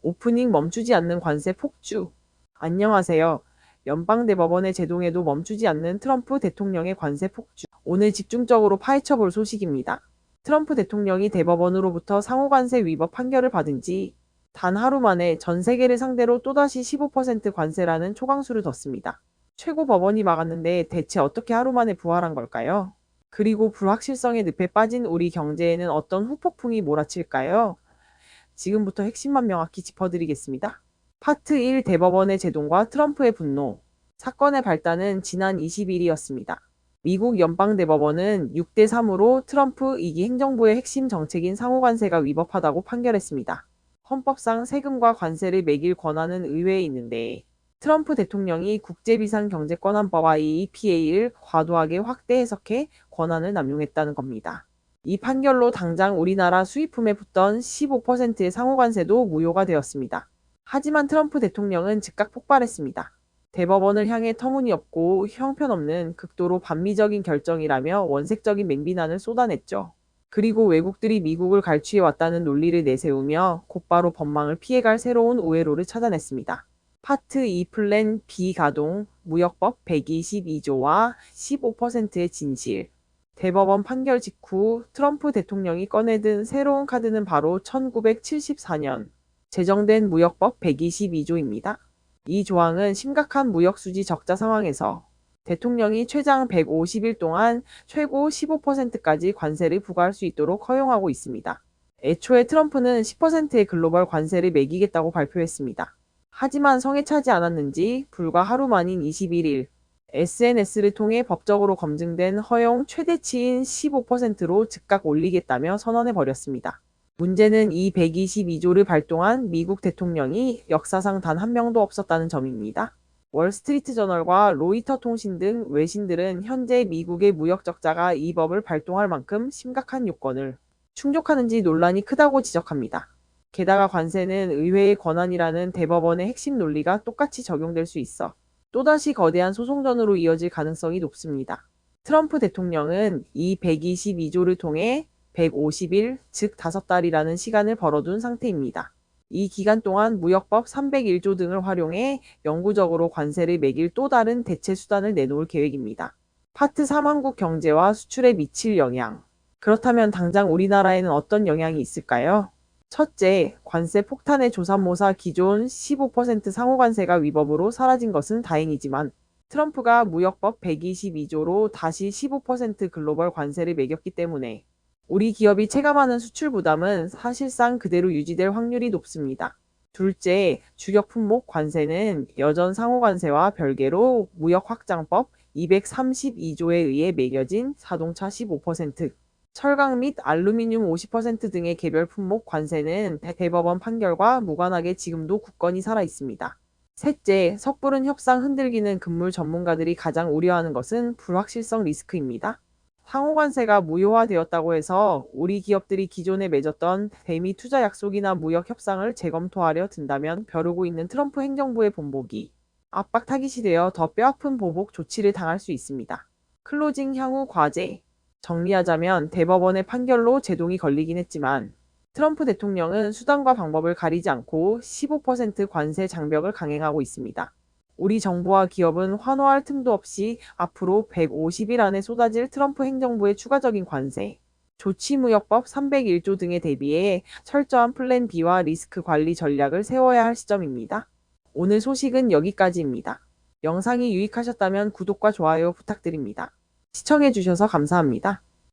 오프닝 멈추지 않는 관세 폭주. 안녕하세요. 연방대법원의 제동에도 멈추지 않는 트럼프 대통령의 관세 폭주. 오늘 집중적으로 파헤쳐 볼 소식입니다. 트럼프 대통령이 대법원으로부터 상호관세 위법 판결을 받은 지 단 하루 만에 전 세계를 상대로 또다시 15% 관세라는 초강수를 뒀습니다. 최고 법원이 막았는데 대체 어떻게 하루 만에 부활한 걸까요? 그리고 불확실성의 늪에 빠진 우리 경제에는 어떤 후폭풍이 몰아칠까요? 지금부터 핵심만 명확히 짚어드리겠습니다. 파트 1 대법원의 제동과 트럼프의 분노. 사건의 발단은 지난 20일이었습니다. 미국 연방대법원은 6대 3으로 트럼프 2기 행정부의 핵심 정책인 상호관세가 위법하다고 판결했습니다. 헌법상 세금과 관세를 매길 권한은 의회에 있는데 트럼프 대통령이 국제비상경제권한법과 EPA를 과도하게 확대 해석해 권한을 남용했다는 겁니다. 이 판결로 당장 우리나라 수입품에 붙던 15%의 상호관세도 무효가 되었습니다. 하지만 트럼프 대통령은 즉각 폭발했습니다. 대법원을 향해 터무니없고 형편없는 극도로 반미적인 결정이라며 원색적인 맹비난을 쏟아냈죠. 그리고 외국들이 미국을 갈취해 왔다는 논리를 내세우며 곧바로 법망을 피해갈 새로운 우회로를 찾아냈습니다. 파트 2 플랜 B 가동, 무역법 122조와 15%의 진실. 대법원 판결 직후 트럼프 대통령이 꺼내든 새로운 카드는 바로 1974년 제정된 무역법 122조입니다. 이 조항은 심각한 무역수지 적자 상황에서 대통령이 최장 150일 동안 최고 15%까지 관세를 부과할 수 있도록 허용하고 있습니다. 애초에 트럼프는 10%의 글로벌 관세를 매기겠다고 발표했습니다. 하지만 성에 차지 않았는지 불과 하루 만인 21일 SNS를 통해 법적으로 검증된 허용 최대치인 15%로 즉각 올리겠다며 선언해버렸습니다. 문제는 이 122조를 발동한 미국 대통령이 역사상 단 한 명도 없었다는 점입니다. 월스트리트 저널과 로이터 통신 등 외신들은 현재 미국의 무역 적자가 이 법을 발동할 만큼 심각한 요건을 충족하는지 논란이 크다고 지적합니다. 게다가 관세는 의회의 권한이라는 대법원의 핵심 논리가 똑같이 적용될 수 있어 또다시 거대한 소송전으로 이어질 가능성이 높습니다. 트럼프 대통령은 이 122조를 통해 150일, 즉 5달이라는 시간을 벌어둔 상태입니다. 이 기간 동안 무역법 301조 등을 활용해 영구적으로 관세를 매길 또 다른 대체 수단을 내놓을 계획입니다. 파트 3 한국 경제와 수출에 미칠 영향. 그렇다면 당장 우리나라에는 어떤 영향이 있을까요? 첫째, 관세 폭탄의 조삼모사 기존 15% 상호관세가 위법으로 사라진 것은 다행이지만 트럼프가 무역법 122조로 다시 15% 글로벌 관세를 매겼기 때문에 우리 기업이 체감하는 수출 부담은 사실상 그대로 유지될 확률이 높습니다. 둘째, 주력 품목 관세는 여전 상호관세와 별개로 무역확장법 232조에 의해 매겨진 자동차 15%, 철강 및 알루미늄 50% 등의 개별 품목 관세는 대법원 판결과 무관하게 지금도 굳건히 살아 있습니다. 셋째, 섣부른 협상 흔들기는 금물 전문가들이 가장 우려하는 것은 불확실성 리스크입니다. 상호관세가 무효화되었다고 해서 우리 기업들이 기존에 맺었던 대미 투자 약속이나 무역 협상을 재검토하려 든다면 벼르고 있는 트럼프 행정부의 본보기, 압박 타깃이 되어 더 뼈아픈 보복 조치를 당할 수 있습니다. 클로징 향후 과제. 정리하자면 대법원의 판결로 제동이 걸리긴 했지만 트럼프 대통령은 수단과 방법을 가리지 않고 15% 관세 장벽을 강행하고 있습니다. 우리 정부와 기업은 환호할 틈도 없이 앞으로 150일 안에 쏟아질 트럼프 행정부의 추가적인 관세, 조치무역법 301조 등에 대비해 철저한 플랜 B와 리스크 관리 전략을 세워야 할 시점입니다. 오늘 소식은 여기까지입니다. 영상이 유익하셨다면 구독과 좋아요 부탁드립니다. 시청해주셔서 감사합니다.